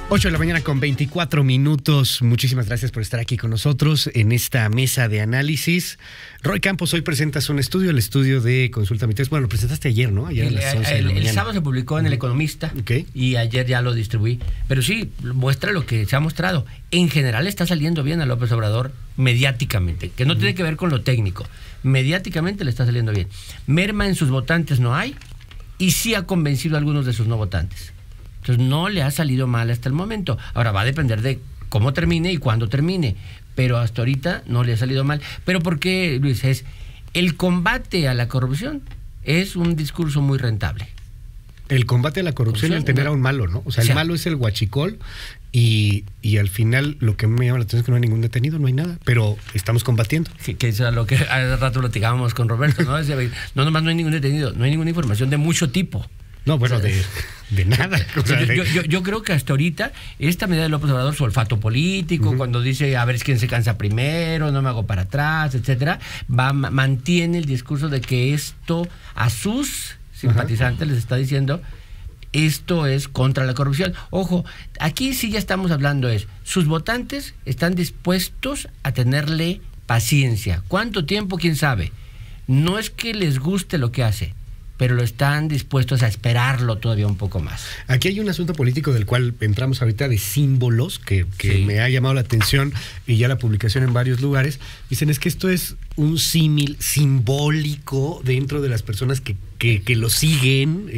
8 de la mañana con 24 minutos. Muchísimas gracias por estar aquí con nosotros en esta mesa de análisis. Roy Campos, hoy presentas un estudio, el estudio de Consulta Mi Tesis. Bueno, lo presentaste ayer, ¿no? Ayer a las 11 de la mañana. El sábado se publicó en El Economista, y ayer ya lo distribuí. Pero sí, muestra lo que se ha mostrado. En general está saliendo bien a López Obrador mediáticamente, que no tiene que ver con lo técnico. Mediáticamente le está saliendo bien. Merma en sus votantes no hay, y sí ha convencido a algunos de sus no votantes. Entonces no le ha salido mal hasta el momento. Ahora va a depender de cómo termine y cuándo termine. Pero hasta ahorita no le ha salido mal. ¿Pero por qué, Luis? El combate a la corrupción es un discurso muy rentable. El combate a la corrupción y el tener a un malo, ¿no? O sea, el malo es el huachicol y al final lo que me llama la atención es que no hay ningún detenido, no hay nada, pero estamos combatiendo. Sí, que es a lo que hace rato platicábamos con Roberto, ¿no? No, nomás no hay ningún detenido, no hay ninguna información de mucho tipo. No, bueno, de nada. O sea, yo creo que hasta ahorita esta medida de López Obrador, su olfato político, cuando dice a ver quién se cansa primero, no me hago para atrás, etcétera, mantiene el discurso de que esto a sus simpatizantes les está diciendo esto es contra la corrupción. Ojo, aquí sí ya estamos hablando sus votantes están dispuestos a tenerle paciencia. ¿Cuánto tiempo? ¿Quién sabe? No es que les guste lo que hace, pero lo están dispuestos a esperarlo todavía un poco más. Aquí hay un asunto político del cual entramos ahorita de símbolos que me ha llamado la atención y ya la publicación en varios lugares. Dicen es que esto es un símil simbólico dentro de las personas que lo siguen,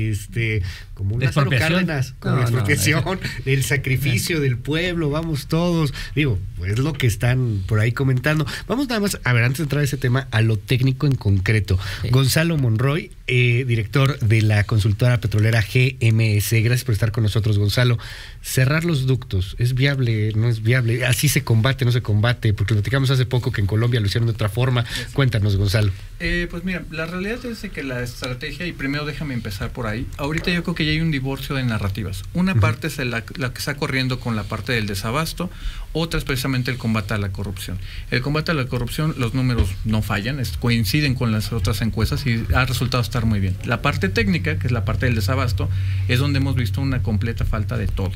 como un Lázaro Cárdenas, como expropiación, el sacrificio del pueblo, vamos todos. Digo, es lo que están por ahí comentando. Vamos nada más, a ver, antes de entrar a ese tema, a lo técnico en concreto. Sí. Gonzalo Monroy, director de la consultora petrolera GMS. Gracias por estar con nosotros, Gonzalo. Cerrar los ductos, ¿es viable? ¿No es viable? ¿Así se combate? ¿No se combate? Porque lo platicamos hace poco que en Colombia lo hicieron de otra forma. Cuéntanos, Gonzalo. Pues mira, la realidad es que la estrategia, y primero déjame empezar por ahí, ahorita yo creo que ya hay un divorcio de narrativas. Una parte es la que está corriendo con la parte del desabasto, otra es precisamente el combate a la corrupción. El combate a la corrupción, los números no fallan, coinciden con las otras encuestas y ha resultado estar muy bien. La parte técnica, que es la parte del desabasto, es donde hemos visto una completa falta de todo.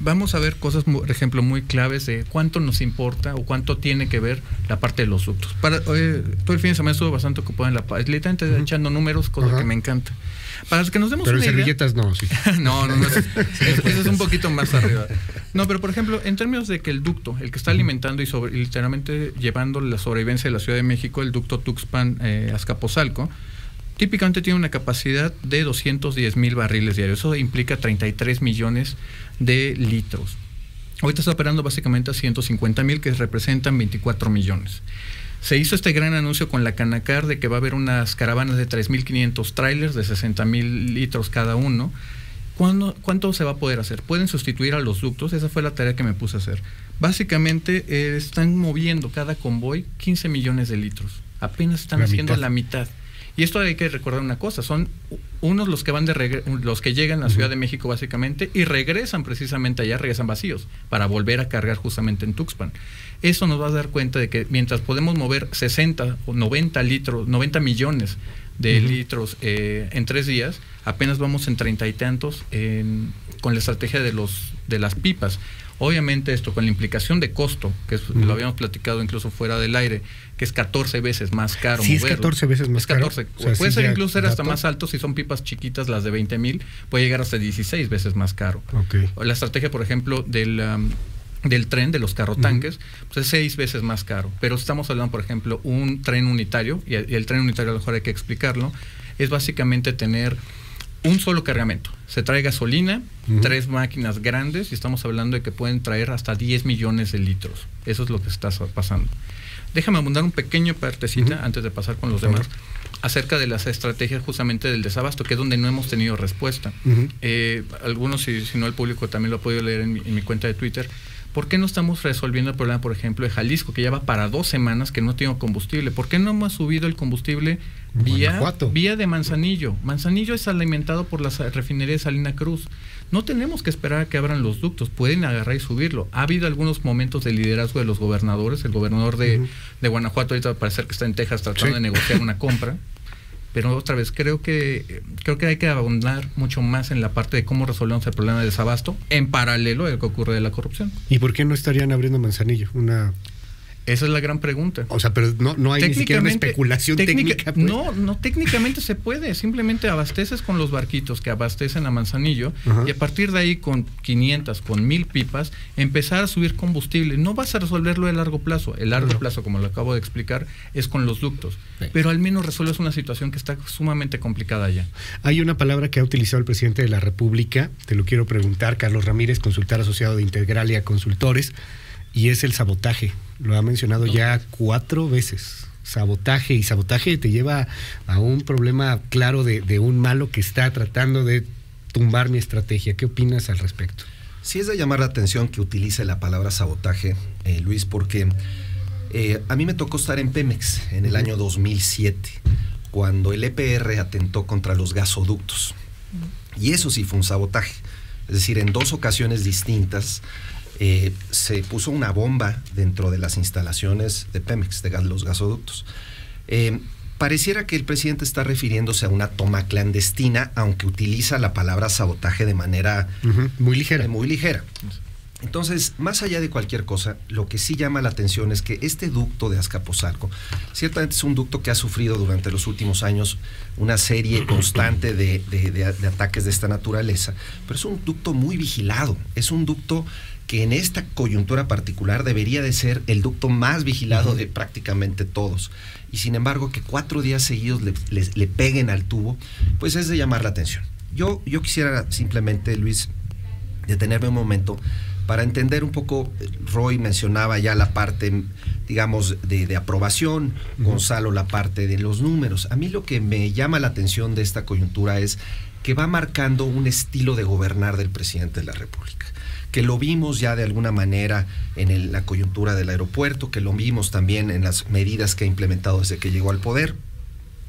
Vamos a ver cosas, por ejemplo, muy claves de cuánto nos importa o cuánto tiene que ver la parte de los ductos. Todo el fin de semana estuve bastante ocupado en la paz, literalmente echando números, cosa que me encanta. Para que nos demos pero una servilletas idea, no, sí. no, eso es un poquito más arriba. No, pero por ejemplo, en términos de que el ducto, el que está alimentando y literalmente llevando la sobrevivencia de la Ciudad de México, el ducto Tuxpan-Azcapotzalco, típicamente tiene una capacidad de 210,000 barriles diarios. Eso implica 33 millones de litros. Ahorita está operando básicamente a 150,000, que representan 24 millones. Se hizo este gran anuncio con la Canacar de que va a haber unas caravanas de 3,500 trailers de 60,000 litros cada uno. ¿Cuánto se va a poder hacer? ¿Pueden sustituir a los ductos? Esa fue la tarea que me puse a hacer. Básicamente están moviendo cada convoy 15 millones de litros. Apenas están haciendo la mitad. Y esto hay que recordar una cosa, son unos los que van los que llegan a la Ciudad de México básicamente y regresan precisamente allá, regresan vacíos para volver a cargar justamente en Tuxpan. Eso nos va a dar cuenta de que mientras podemos mover 60 o 90 millones de litros en 3 días, apenas vamos en 30 y tantos con la estrategia de las pipas. Obviamente esto con la implicación de costo, que lo habíamos platicado incluso fuera del aire, que es 14 veces más caro. Sí, moverlo. Es 14 veces más caro. O sea, puede ser incluso ser hasta más alto si son pipas chiquitas, las de 20,000, puede llegar hasta 16 veces más caro. Okay. La estrategia, por ejemplo, del tren, de los carrotanques, pues es 6 veces más caro. Pero estamos hablando, por ejemplo, un tren unitario, y el tren unitario a lo mejor hay que explicarlo, es básicamente tener un solo cargamento. Se trae gasolina, 3 máquinas grandes, y estamos hablando de que pueden traer hasta 10 millones de litros. Eso es lo que está pasando. Déjame abundar un pequeño partecita antes de pasar con los demás, acerca de las estrategias justamente del desabasto, que es donde no hemos tenido respuesta. Algunos, si no el público también lo ha podido leer en mi cuenta de Twitter. ¿Por qué no estamos resolviendo el problema, por ejemplo, de Jalisco, que ya va para 2 semanas que no tiene combustible? ¿Por qué no hemos subido el combustible vía de Manzanillo? Manzanillo es alimentado por la refinería de Salina Cruz. No tenemos que esperar a que abran los ductos, pueden agarrar y subirlo. Ha habido algunos momentos de liderazgo de los gobernadores. El gobernador de Guanajuato ahorita parece que está en Texas tratando de negociar una compra. pero otra vez creo que hay que abundar mucho más en la parte de cómo resolvemos el problema de desabasto en paralelo a lo que ocurre de la corrupción. ¿Y por qué no estarían abriendo Manzanillo? Esa es la gran pregunta. O sea, pero no hay ni siquiera una especulación técnica. Pues. No, técnicamente se puede. Simplemente abasteces con los barquitos que abastecen a Manzanillo, y a partir de ahí con 500, con 1000 pipas, empezar a subir combustible. No vas a resolverlo a largo plazo. El largo plazo, como lo acabo de explicar, es con los ductos. Sí. Pero al menos resuelves una situación que está sumamente complicada ya. Hay una palabra que ha utilizado el presidente de la República, te lo quiero preguntar, Carlos Ramírez, consultor asociado de Integralia Consultores, y es el sabotaje. Lo ha mencionado ya 4 veces. Sabotaje, y sabotaje te lleva a un problema claro de un malo que está tratando de tumbar mi estrategia. ¿Qué opinas al respecto? Sí es de llamar la atención que utilice la palabra sabotaje, Luis, porque a mí me tocó estar en Pemex en el año 2007, cuando el EPR atentó contra los gasoductos. Y eso sí fue un sabotaje. Es decir, en 2 ocasiones distintas, se puso una bomba dentro de las instalaciones de Pemex, de los gasoductos. Pareciera que el presidente está refiriéndose a una toma clandestina, aunque utiliza la palabra sabotaje de manera muy ligera. Muy ligera. Entonces, más allá de cualquier cosa, lo que sí llama la atención es que este ducto de Azcapotzalco, ciertamente es un ducto que ha sufrido durante los últimos años una serie constante de ataques de esta naturaleza, pero es un ducto muy vigilado, es un ducto que en esta coyuntura particular debería de ser el ducto más vigilado de prácticamente todos. Y sin embargo, que 4 días seguidos le peguen al tubo, pues es de llamar la atención. Yo quisiera simplemente, Luis, detenerme un momento para entender un poco. Roy mencionaba ya la parte, digamos, de aprobación, Gonzalo la parte de los números. A mí lo que me llama la atención de esta coyuntura es que va marcando un estilo de gobernar del presidente de la República, que lo vimos ya de alguna manera en la coyuntura del aeropuerto, que lo vimos también en las medidas que ha implementado desde que llegó al poder,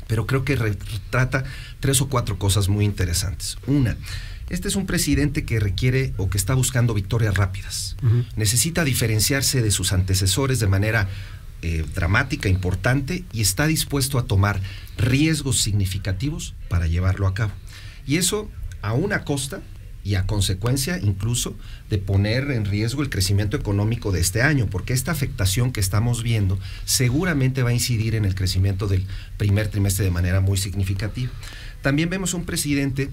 pero creo que retrata 3 o 4 cosas muy interesantes. Una, este es un presidente que requiere o que está buscando victorias rápidas. Necesita diferenciarse de sus antecesores de manera dramática, importante, y está dispuesto a tomar riesgos significativos para llevarlo a cabo. Y eso a una costa y a consecuencia incluso de poner en riesgo el crecimiento económico de este año, porque esta afectación que estamos viendo seguramente va a incidir en el crecimiento del primer trimestre de manera muy significativa. También vemos un presidente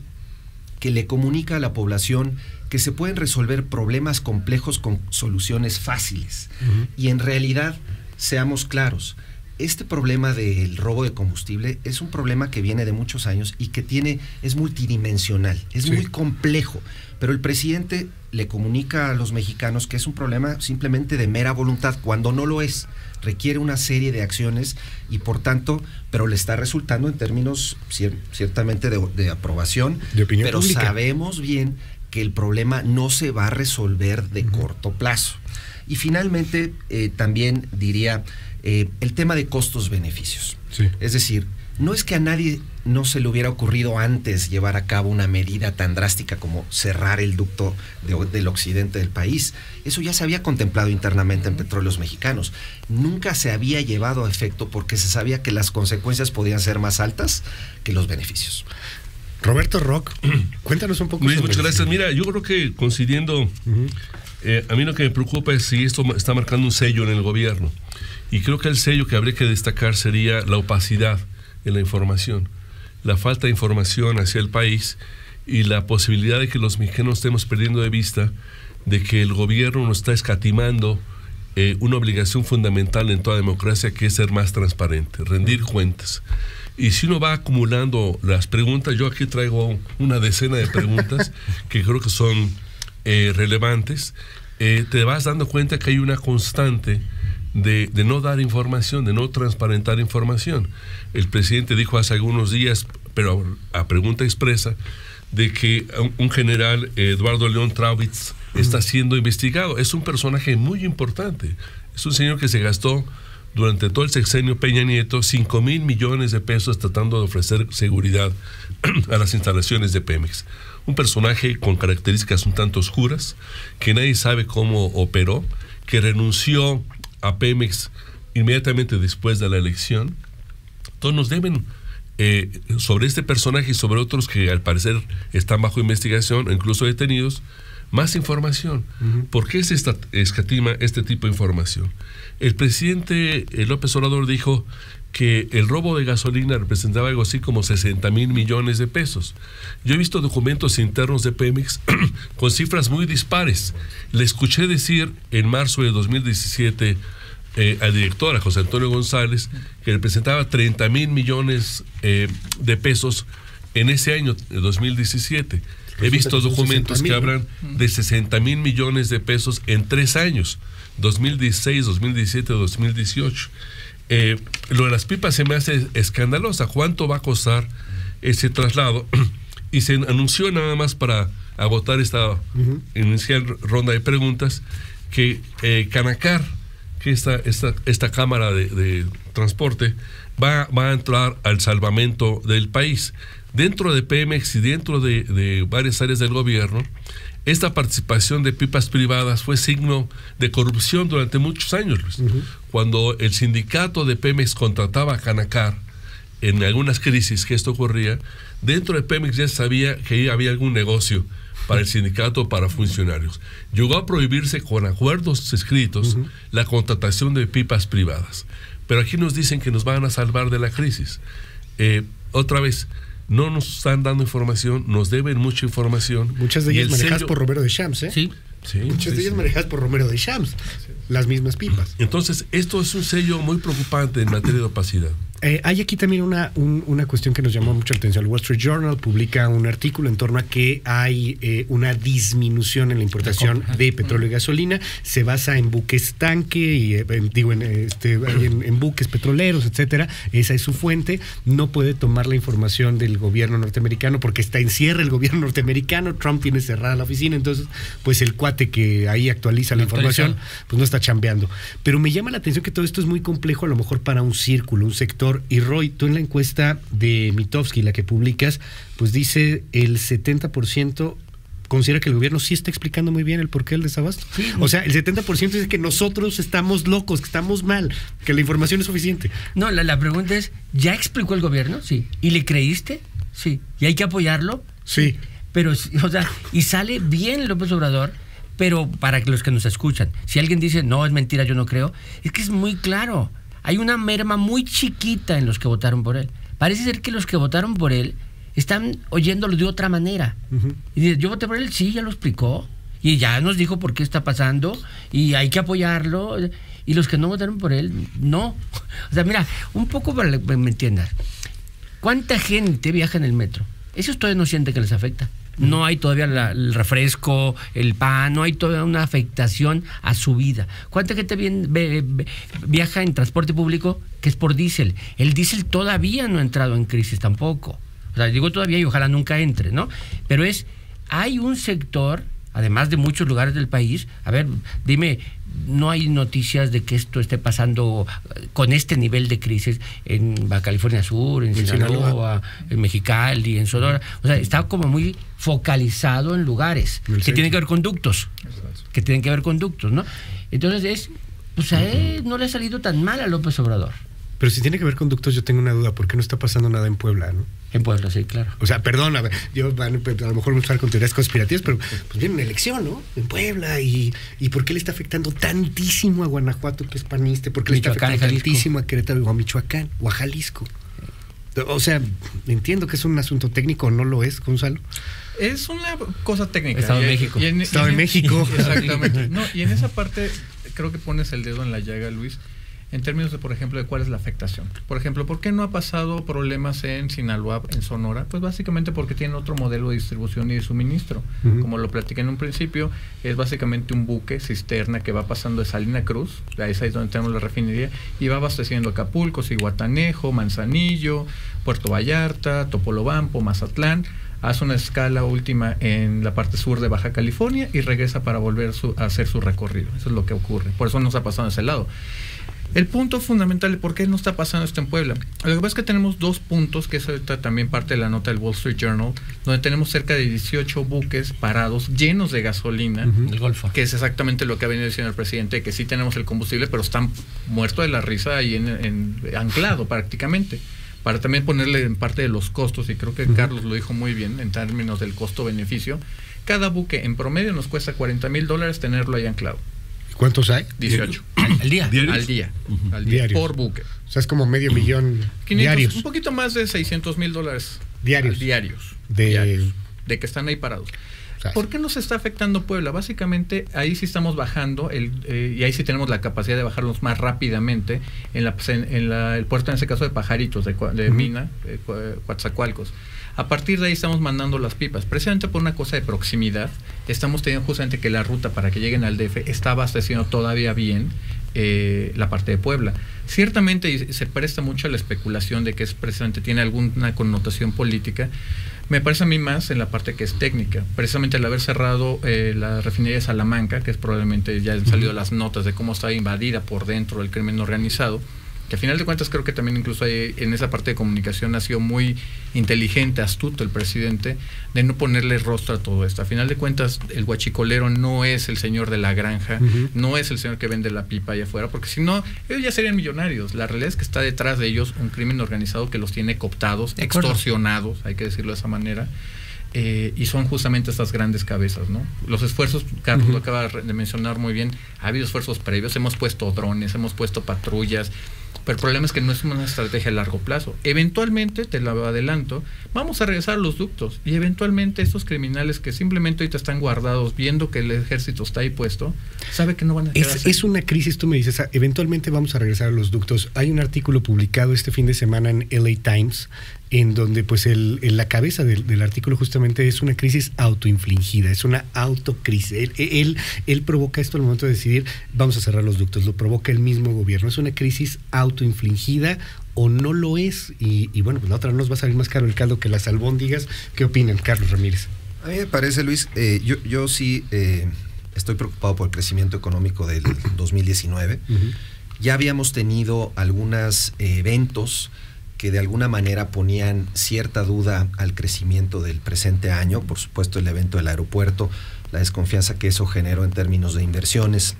que le comunica a la población que se pueden resolver problemas complejos con soluciones fáciles. Y en realidad, seamos claros, este problema del robo de combustible es un problema que viene de muchos años y que es multidimensional, es muy complejo, pero el presidente le comunica a los mexicanos que es un problema simplemente de mera voluntad, cuando no lo es. Requiere una serie de acciones y por tanto, pero le está resultando en términos ciertamente de aprobación, de opinión pero pública. Sabemos bien que el problema no se va a resolver de corto plazo. Y finalmente, también diría, el tema de costos-beneficios. Sí. Es decir, no es que a nadie no se le hubiera ocurrido antes llevar a cabo una medida tan drástica como cerrar el ducto del occidente del país. Eso ya se había contemplado internamente en Petróleos Mexicanos. Nunca se había llevado a efecto porque se sabía que las consecuencias podían ser más altas que los beneficios. Roberto Roch, cuéntanos un poco. Luis, muchas gracias. Mira, yo creo que coincidiendo, a mí lo que me preocupa es si esto está marcando un sello en el gobierno. Y creo que el sello que habría que destacar sería la opacidad en la información, la falta de información hacia el país y la posibilidad de que los mexicanos estemos perdiendo de vista de que el gobierno nos está escatimando una obligación fundamental en toda democracia, que es ser más transparente, rendir cuentas. Y si uno va acumulando las preguntas, yo aquí traigo una decena de preguntas que creo que son relevantes, te vas dando cuenta que hay una constante de no dar información, de no transparentar información. El presidente dijo hace algunos días, pero a pregunta expresa, de que un general, Eduardo León Traubitz, está siendo investigado. Es un personaje muy importante. Es un señor que se gastó durante todo el sexenio Peña Nieto 5,000 millones de pesos tratando de ofrecer seguridad a las instalaciones de Pemex. Un personaje con características un tanto oscuras, que nadie sabe cómo operó, que renunció a Pemex inmediatamente después de la elección. Todos nos deben sobre este personaje y sobre otros que al parecer están bajo investigación o incluso detenidos, más información. ¿Por qué se escatima este tipo de información? El presidente López Obrador dijo que el robo de gasolina representaba algo así como 60,000 millones de pesos. Yo he visto documentos internos de Pemex con cifras muy dispares. Le escuché decir en marzo de 2017 al director, a José Antonio González, que representaba 30,000 millones de pesos en ese año, de 2017. He visto documentos que hablan de 60,000 millones de pesos en 3 años, 2016, 2017, 2018. Lo de las pipas se me hace escandalosa. ¿Cuánto va a costar ese traslado? Y se anunció, nada más para agotar esta inicial ronda de preguntas, que Canacar, que esta cámara de transporte, va a entrar al salvamento del país. Dentro de Pemex y dentro de varias áreas del gobierno, esta participación de pipas privadas fue signo de corrupción durante muchos años, Luis. Cuando el sindicato de Pemex contrataba a Canacar en algunas crisis que esto ocurría, dentro de Pemex ya sabía que había algún negocio para el sindicato, para funcionarios. Llegó a prohibirse con acuerdos escritos la contratación de pipas privadas. Pero aquí nos dicen que nos van a salvar de la crisis. Otra vez, no nos están dando información, nos deben mucha información. Muchas de ellas manejadas por Romero de Champs, ¿eh? Sí. Muchas de ellas manejadas por Romero de Champs, las mismas pipas. Entonces, esto es un sello muy preocupante en materia de opacidad. Hay aquí también una cuestión que nos llamó mucho la atención. El Wall Street Journal publica un artículo en torno a que hay una disminución en la importación de petróleo y gasolina. Se basa en buques tanque y en buques petroleros, etcétera. Esa es su fuente. No puede tomar la información del gobierno norteamericano porque está en cierre el gobierno norteamericano. Trump tiene cerrada la oficina, entonces pues el cuate que ahí actualiza la información pues no está chambeando. Pero me llama la atención que todo esto es muy complejo, a lo mejor para un círculo, un sector. Y Roy, tú en la encuesta de Mitofsky, la que publicas, pues dice el 70% considera que el gobierno sí está explicando muy bien el porqué del desabasto. Sí. O sea, el 70% dice que nosotros estamos locos, que estamos mal, que la información es suficiente. No, la pregunta es, ¿ya explicó el gobierno? Sí. ¿Y le creíste? Sí. ¿Y hay que apoyarlo? Sí. Pero, o sea, y sale bien López Obrador, pero para los que nos escuchan, si alguien dice, no, es mentira, yo no creo, es que es muy claro. Hay una merma muy chiquita en los que votaron por él. Parece ser que los que votaron por él están oyéndolo de otra manera. Y dicen, yo voté por él, sí, ya lo explicó. Y ya nos dijo por qué está pasando. Y hay que apoyarlo. Y los que no votaron por él, no. O sea, mira, un poco para que me entiendas. ¿Cuánta gente viaja en el metro? Esos todavía no sienten que les afecta. No hay todavía el refresco, el pan, no hay todavía una afectación a su vida. ¿Cuánta gente viaja en transporte público que es por diésel? El diésel todavía no ha entrado en crisis tampoco. O sea, digo todavía y ojalá nunca entre, ¿no? Pero hay un sector, además de muchos lugares del país, a ver, dime, no hay noticias de que esto esté pasando con este nivel de crisis en Baja California Sur, en Sinaloa, en Mexicali, en Sonora. O sea, está como muy focalizado en lugares que tienen que ver con ductos, ¿no? Entonces pues a él no le ha salido tan mal a López Obrador. Pero si tiene que ver con ductos, yo tengo una duda. ¿Por qué no está pasando nada en Puebla, no? En Puebla, sí, claro. O sea, perdón, a lo mejor me estar con teorías conspirativas, pero pues viene una elección, ¿no? En Puebla. ¿Y por qué le está afectando tantísimo a Guanajuato, que es panista? ¿Por qué le está afectando tantísimo a Querétaro o a Michoacán o a Jalisco? O sea, entiendo que es un asunto técnico, ¿no lo es, Gonzalo? Es una cosa técnica. Estado de México. Estado de México. Exactamente. No, y en esa parte creo que pones el dedo en la llaga, Luis, en términos de, por ejemplo, de cuál es la afectación. Por ejemplo, ¿por qué no ha pasado problemas en Sinaloa, en Sonora? Pues básicamente porque tienen otro modelo de distribución y de suministro. Como lo platiqué en un principio, es básicamente un buque cisterna que va pasando de Salina Cruz, ahí es donde tenemos la refinería, y va abasteciendo Acapulco, Zihuatanejo, Manzanillo, Puerto Vallarta, Topolobampo, Mazatlán, hace una escala última en la parte sur de Baja California y regresa para volver a hacer su recorrido. Eso es lo que ocurre. Por eso nos ha pasado en ese lado. El punto fundamental de por qué no está pasando esto en Puebla. Lo que pasa es que tenemos 2 puntos, que es ahorita también parte de la nota del Wall Street Journal, donde tenemos cerca de 18 buques parados, llenos de gasolina, el Golfo, que es exactamente lo que ha venido diciendo el presidente, que sí tenemos el combustible, pero están muertos de la risa y anclado prácticamente. para también ponerle en parte de los costos, y creo que Carlos lo dijo muy bien en términos del costo-beneficio, cada buque en promedio nos cuesta $40,000 tenerlo ahí anclado. ¿Cuántos hay? 18. ¿Al día? Al día. Al día. Por buque. O sea, es como medio millón 500, diarios. Un poquito más de $600,000 diarios. Diarios. De que están ahí parados. ¿Por qué nos está afectando Puebla? Básicamente, ahí sí estamos bajando, y ahí sí tenemos la capacidad de bajarlos más rápidamente en el puerto, en ese caso de Pajaritos, de Mina, Coatzacoalcos. A partir de ahí estamos mandando las pipas, precisamente por una cosa de proximidad. Estamos teniendo justamente que la ruta para que lleguen al DF está abasteciendo todavía bien la parte de Puebla. Ciertamente se presta mucho a la especulación de que precisamente tiene alguna connotación política. Me parece a mí más en la parte que es técnica. Precisamente al haber cerrado la refinería de Salamanca, que es probablemente ya han salido las notas de cómo está invadida por dentro el crimen organizado, que a final de cuentas creo que también incluso en esa parte de comunicación ha sido muy inteligente, astuto el presidente, de no ponerle rostro a todo esto. A final de cuentas el huachicolero no es el señor de la granja, no es el señor que vende la pipa allá afuera, porque si no, ellos ya serían millonarios. La realidad es que está detrás de ellos un crimen organizado que los tiene cooptados, extorsionados, hay que decirlo de esa manera. Y son justamente estas grandes cabezas, ¿no? Los esfuerzos, Carlos lo acaba de mencionar muy bien, ha habido esfuerzos previos, hemos puesto drones, hemos puesto patrullas, pero el problema es que no es una estrategia a largo plazo. Eventualmente, te lo adelanto, vamos a regresar a los ductos, y eventualmente estos criminales que simplemente ahorita están guardados viendo que el ejército está ahí puesto, sabe que no van a quedarse. Es una crisis, tú me dices, eventualmente vamos a regresar a los ductos. Hay un artículo publicado este fin de semana en LA Times, en donde pues la cabeza del artículo justamente es una crisis autoinfligida, es una autocrisis. Él provoca esto al momento de decidir, vamos a cerrar los ductos, lo provoca el mismo gobierno. Es una crisis autoinfligida o no lo es. Y bueno, pues la otra nos va a salir más caro el caldo que las albóndigas. ¿Qué opinan, Carlos Ramírez? A mí me parece, Luis, yo sí estoy preocupado por el crecimiento económico del 2019. Ya habíamos tenido algunos eventos que de alguna manera ponían cierta duda al crecimiento del presente año. Por supuesto, el evento del aeropuerto, la desconfianza que eso generó en términos de inversiones.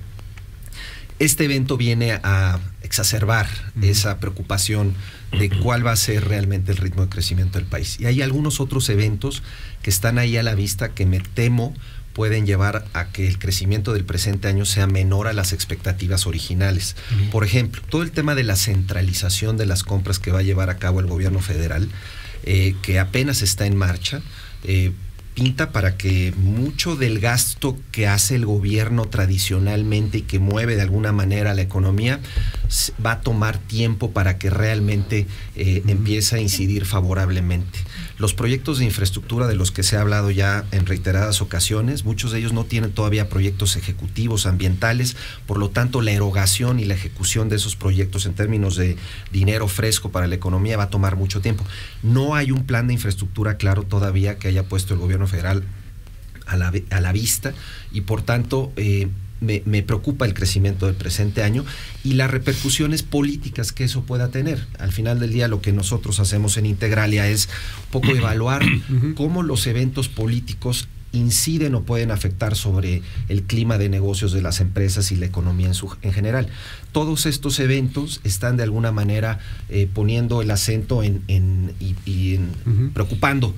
Este evento viene a exacerbar esa preocupación de cuál va a ser realmente el ritmo de crecimiento del país. Y hay algunos otros eventos que están ahí a la vista que me temo pueden llevar a que el crecimiento del presente año sea menor a las expectativas originales. Por ejemplo, todo el tema de la centralización de las compras que va a llevar a cabo el gobierno federal, que apenas está en marcha, pinta para que mucho del gasto que hace el gobierno tradicionalmente y que mueve de alguna manera la economía va a tomar tiempo para que realmente empiece a incidir favorablemente. Los proyectos de infraestructura de los que se ha hablado ya en reiteradas ocasiones, muchos de ellos no tienen todavía proyectos ejecutivos ambientales, por lo tanto la erogación y la ejecución de esos proyectos en términos de dinero fresco para la economía va a tomar mucho tiempo. No hay un plan de infraestructura claro todavía que haya puesto el gobierno federal a la vista, y por tanto me preocupa el crecimiento del presente año y las repercusiones políticas que eso pueda tener. Al final del día, lo que nosotros hacemos en Integralia es un poco evaluar cómo los eventos políticos inciden o pueden afectar sobre el clima de negocios de las empresas y la economía en general. Todos estos eventos están de alguna manera poniendo el acento en preocupando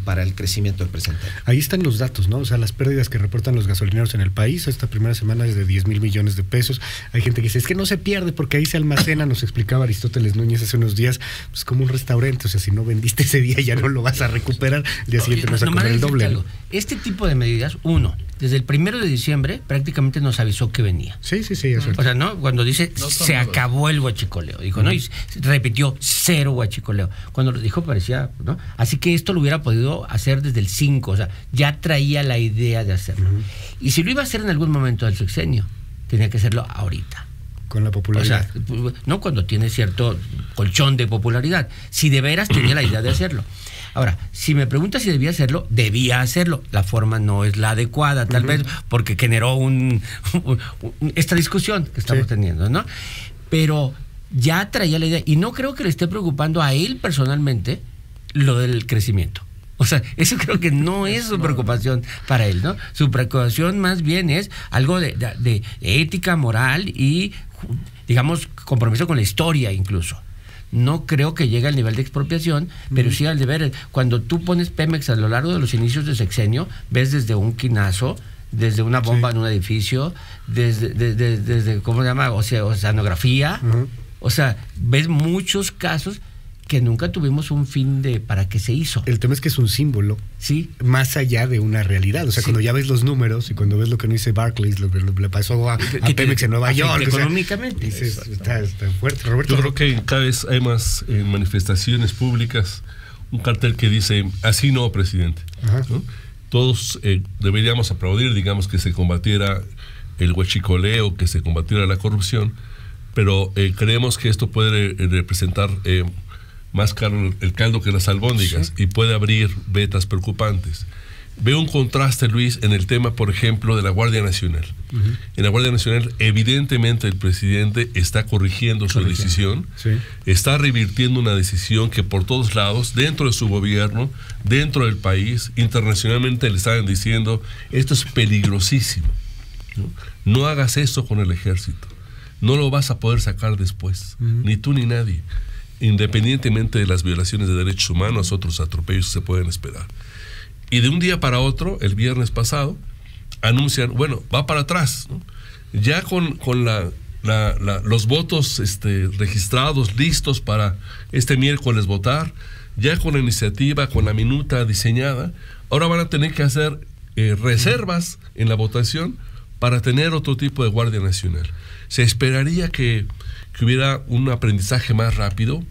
para el crecimiento del presente. Ahí están los datos, ¿no? O sea, las pérdidas que reportan los gasolineros en el país, esta primera semana es de 10,000 millones de pesos. Hay gente que dice, es que no se pierde porque ahí se almacena, nos explicaba Aristóteles Núñez hace unos días, pues como un restaurante, o sea, si no vendiste ese día ya no lo vas a recuperar, el día siguiente vas a comer el doble, ¿no? Este tipo de medidas, desde el 1 de diciembre prácticamente nos avisó que venía. Sí, eso. O sea, ¿no? Cuando dice se acabó el huachicoleo, dijo, ¿no? Y repitió 0 huachicoleo. Cuando lo dijo parecía, ¿no? Así que esto lo hubiera podido hacer desde el 5, o sea, ya traía la idea de hacerlo. Y si lo iba a hacer en algún momento del sexenio, tenía que hacerlo ahorita. Con la popularidad. O sea, no cuando tiene cierto colchón de popularidad. Si de veras tenía la idea de hacerlo. Ahora, si me preguntas si debía hacerlo. La forma no es la adecuada, tal vez, porque generó esta discusión que estamos teniendo, ¿no? Pero ya traía la idea, y no creo que le esté preocupando a él personalmente lo del crecimiento. O sea, eso creo que no es su preocupación para él, ¿no? Su preocupación más bien es algo de ética, moral y, digamos, compromiso con la historia incluso. No creo que llegue al nivel de expropiación, pero sí al deber. Cuando tú pones Pemex a lo largo de los inicios del sexenio, ves desde un quinazo, desde una bomba en un edificio, desde ¿cómo se llama? Oceanografía. O sea, ves muchos casos que nunca tuvimos un fin de para qué se hizo. El tema es que es un símbolo, sí, más allá de una realidad. O sea, cuando ya ves los números y cuando ves lo que no dice Barclays, lo que le pasó a Pemex en Nueva York, económicamente. Dices, está fuerte, Roberto. Yo creo que cada vez hay más manifestaciones públicas, un cartel que dice, así no, presidente. ¿No? Todos deberíamos aplaudir, digamos, que se combatiera el huachicoleo, que se combatiera la corrupción, pero creemos que esto puede representar más caro el caldo que las albóndigas, y puede abrir vetas preocupantes. Veo un contraste, Luis, en el tema, por ejemplo, de la Guardia Nacional. En la Guardia Nacional, evidentemente, el presidente está corrigiendo su decisión, está revirtiendo una decisión que por todos lados, dentro de su gobierno, dentro del país, internacionalmente le estaban diciendo, esto es peligrosísimo. No hagas eso con el ejército. No lo vas a poder sacar después, ni tú ni nadie. Independientemente de las violaciones de derechos humanos, otros atropellos se pueden esperar. Y de un día para otro, el viernes pasado, anuncian, bueno, va para atrás, ¿no? Ya con los votos registrados, listos para este miércoles votar, ya con la iniciativa, con la minuta diseñada, ahora van a tener que hacer reservas en la votación para tener otro tipo de Guardia Nacional. Se esperaría que hubiera un aprendizaje más rápido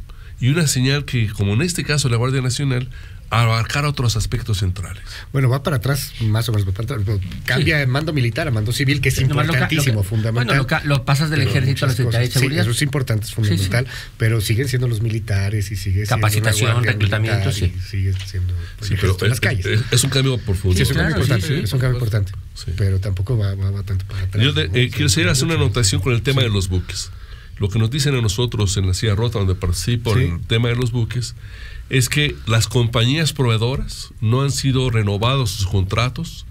y una señal que, como en este caso la Guardia Nacional, abarcar otros aspectos centrales. Bueno, va para atrás, más o menos, cambia de mando militar a mando civil, que es importantísimo, fundamental. Bueno, lo pasas del ejército a la Secretaría de Seguridad. Sí, eso es importante, es fundamental, pero siguen siendo los militares y sigue siendo capacitación, reclutamiento, sigue siendo pero en las calles. Es un cambio profundo. Sí, es un cambio importante, es un cambio importante, pero tampoco va tanto para atrás. Yo quiero seguir hacer una anotación con el tema de los buques. Lo que nos dicen a nosotros en la Silla Rota, donde participo en el tema de los buques, es que las compañías proveedoras no han sido renovados sus contratos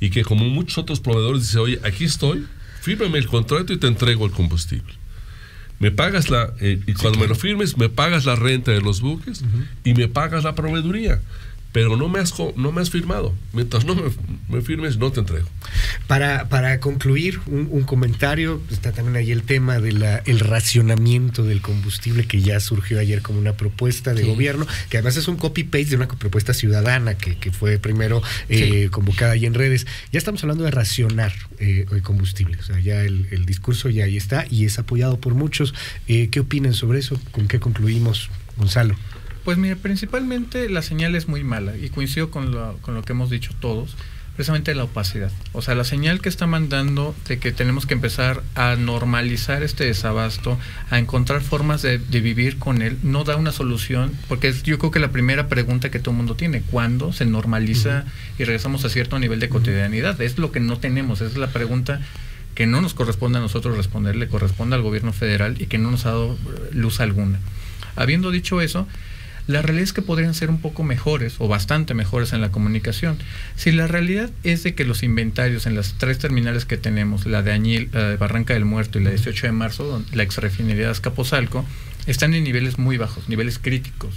y que, como muchos otros proveedores, dicen, oye, aquí estoy, fírmame el contrato y te entrego el combustible. Me pagas y cuando me lo firmes, me pagas la renta de los buques y me pagas la proveeduría. Pero no me has firmado. Mientras no me firmes, no te entrego. Para concluir, un comentario, está también ahí el tema de el racionamiento del combustible, que ya surgió ayer como una propuesta de gobierno, que además es un copy-paste de una propuesta ciudadana que fue primero convocada ahí en redes. Ya estamos hablando de racionar el combustible. O sea, ya el discurso ya ahí está y es apoyado por muchos. ¿Qué opinan sobre eso? ¿Con qué concluimos, Gonzalo? Pues mira, principalmente la señal es muy mala y coincido con lo que hemos dicho todos, precisamente la opacidad. O sea, la señal que está mandando de que tenemos que empezar a normalizar este desabasto, a encontrar formas de vivir con él, no da una solución, porque yo creo que la primera pregunta que todo el mundo tiene, ¿cuándo se normaliza y regresamos a cierto nivel de cotidianidad? Es lo que no tenemos, es la pregunta que no nos corresponde a nosotros responder, le corresponde al gobierno federal y que no nos ha dado luz alguna. Habiendo dicho eso, la realidad es que podrían ser un poco mejores o bastante mejores en la comunicación. Si la realidad es de que los inventarios en las 3 terminales que tenemos, la de Añil, la de Barranca del Muerto y la 18 de marzo, la exrefinería de Azcapotzalco, están en niveles muy bajos, niveles críticos.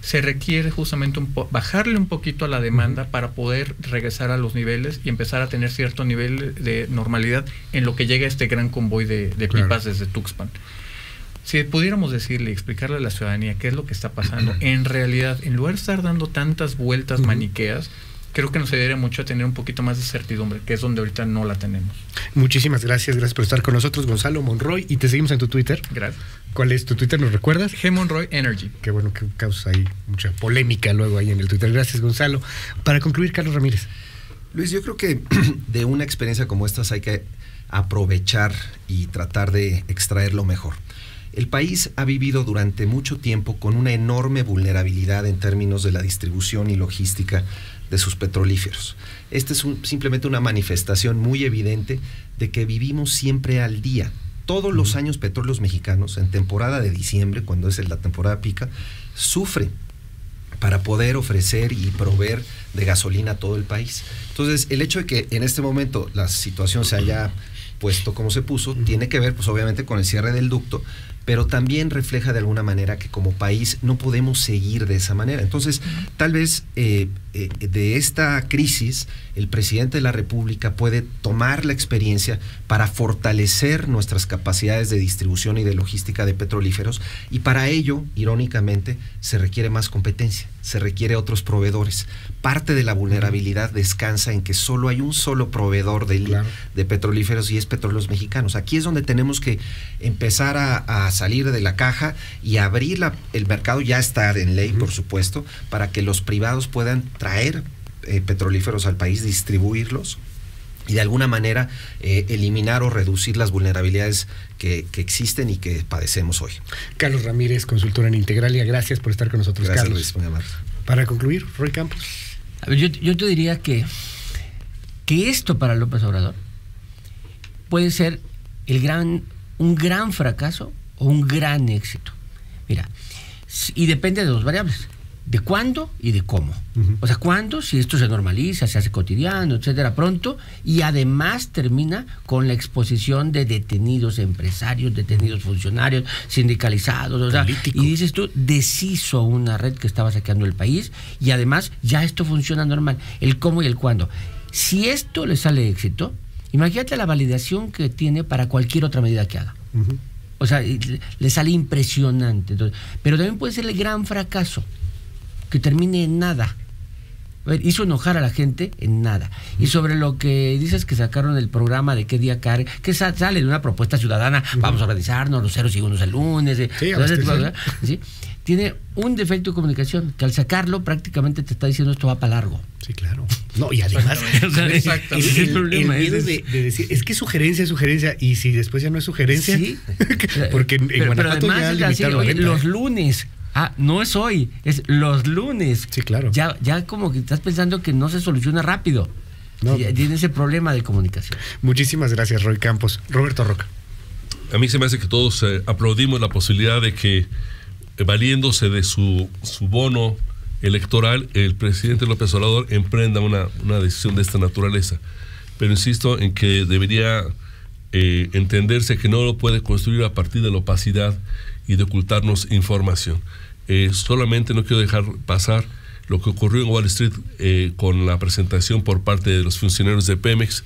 Se requiere justamente bajarle un poquito a la demanda para poder regresar a los niveles y empezar a tener cierto nivel de normalidad en lo que llega este gran convoy de pipas desde Tuxpan. Si pudiéramos decirle, explicarle a la ciudadanía qué es lo que está pasando, en realidad, en lugar de estar dando tantas vueltas maniqueas, creo que nos ayudaría mucho a tener un poquito más de certidumbre, que es donde ahorita no la tenemos. Muchísimas gracias por estar con nosotros, Gonzalo Monroy, y te seguimos en tu Twitter. Gracias. ¿Cuál es tu Twitter? ¿Nos recuerdas? G Monroy Energy. Qué bueno que causa ahí mucha polémica luego ahí en el Twitter. Gracias, Gonzalo. Para concluir, Carlos Ramírez. Luis, yo creo que de una experiencia como estas hay que aprovechar y tratar de extraer lo mejor. El país ha vivido durante mucho tiempo con una enorme vulnerabilidad en términos de la distribución y logística de sus petrolíferos. Esta es simplemente una manifestación muy evidente de que vivimos siempre al día. Todos los años Petróleos Mexicanos, en temporada de diciembre, cuando es la temporada pica, sufren para poder ofrecer y proveer de gasolina a todo el país. Entonces, el hecho de que en este momento la situación se haya puesto como se puso, tiene que ver, pues obviamente, con el cierre del ducto, pero también refleja de alguna manera que como país no podemos seguir de esa manera. Entonces, tal vez de esta crisis, el presidente de la República puede tomar la experiencia para fortalecer nuestras capacidades de distribución y de logística de petrolíferos, y para ello, irónicamente, se requiere más competencia, se requiere otros proveedores. Parte de la vulnerabilidad descansa en que solo hay un solo proveedor de petrolíferos, y es Petróleos Mexicanos. Aquí es donde tenemos que empezar a salir de la caja y abrir el mercado, ya está en ley, por supuesto, para que los privados puedan traer petrolíferos al país, distribuirlos y de alguna manera eliminar o reducir las vulnerabilidades que existen y que padecemos hoy. Carlos Ramírez, consultor en Integralia, gracias por estar con nosotros. Gracias, Carlos. Luis, muy amable. Para concluir, Roy Campos. A ver, yo te diría que esto para López Obrador puede ser un gran fracaso o un gran éxito. Mira, y depende de dos variables: de cuándo y de cómo. O sea, cuándo, si esto se normaliza, se hace cotidiano, etcétera, pronto, y además termina con la exposición de detenidos empresarios, detenidos funcionarios, sindicalizados, o sea, y dices tú, deshizo una red que estaba saqueando el país, y además ya esto funciona normal. El cómo y el cuándo. Si esto le sale éxito, imagínate la validación que tiene para cualquier otra medida que haga. O sea, le sale impresionante. Entonces, pero también puede ser el gran fracaso, que termine en nada. A ver, hizo enojar a la gente en nada. Y sobre lo que dices que sacaron el programa de qué día cae, que sale de una propuesta ciudadana, vamos a organizarnos los 0 segundos el lunes, ¿sí? Tiene un defecto de comunicación, que al sacarlo prácticamente te está diciendo esto va para largo. Sí, claro. No, y además el miedo de decir, es que es sugerencia, y si después ya no es sugerencia, ¿sí? Porque en Guanajuato ya limitaron la venta, los lunes. No es hoy, es los lunes. Sí, claro. Ya como que estás pensando que no se soluciona rápido. No. Tiene ese problema de comunicación. Muchísimas gracias, Roy Campos. Roberto Roca. A mí se me hace que todos aplaudimos la posibilidad de que, valiéndose de su bono electoral, el presidente López Obrador emprenda una decisión de esta naturaleza. Pero insisto en que debería entenderse que no lo puede construir a partir de la opacidad y de ocultarnos información. Solamente no quiero dejar pasar lo que ocurrió en Wall Street con la presentación por parte de los funcionarios de Pemex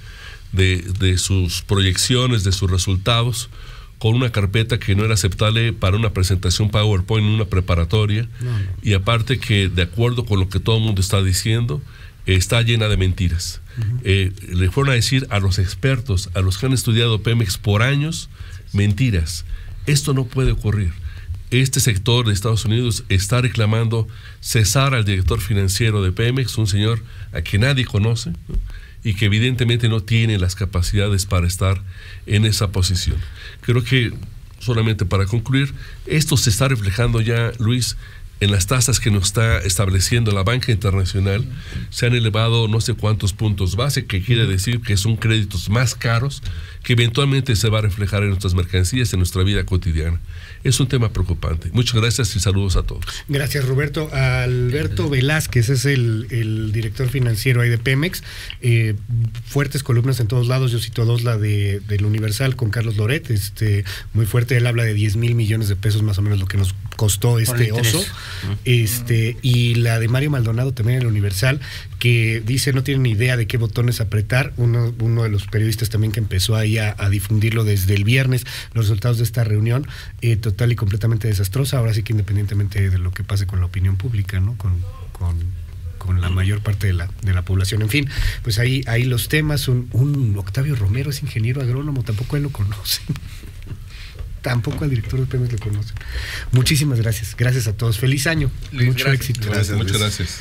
de sus proyecciones, de sus resultados, con una carpeta que no era aceptable para una presentación PowerPoint en una preparatoria, y aparte que, de acuerdo con lo que todo el mundo está diciendo, está llena de mentiras. Le fueron a decir a los expertos, a los que han estudiado Pemex por años, mentiras. Esto no puede ocurrir. Este sector de Estados Unidos está reclamando cesar al director financiero de Pemex, un señor a quien nadie conoce, ¿no? Y que evidentemente no tiene las capacidades para estar en esa posición. Creo que, solamente para concluir, esto se está reflejando ya, Luis, en las tasas que nos está estableciendo la banca internacional. Se han elevado no sé cuántos puntos base, que quiere decir que son créditos más caros, que eventualmente se va a reflejar en nuestras mercancías, en nuestra vida cotidiana. Es un tema preocupante. Muchas gracias y saludos a todos. Gracias, Roberto. Alberto Velázquez es el director financiero ahí de Pemex. Fuertes columnas en todos lados. Yo cito dos, la del Universal con Carlos Loret, muy fuerte. Él habla de 10,000 millones de pesos más o menos lo que nos costó este oso. Y la de Mario Maldonado también en el Universal, que dice no tienen ni idea de qué botones apretar. Uno de los periodistas también que empezó ahí a difundirlo desde el viernes, los resultados de esta reunión, total y completamente desastrosa. Ahora sí que independientemente de lo que pase con la opinión pública, ¿no? Con la mayor parte de la población. En fin, pues ahí los temas. Un Octavio Romero es ingeniero agrónomo, tampoco él lo conoce. Tampoco al director de Pemex lo conocen. Muchísimas gracias. Gracias a todos. Feliz año. Mucho éxito. Muchas gracias.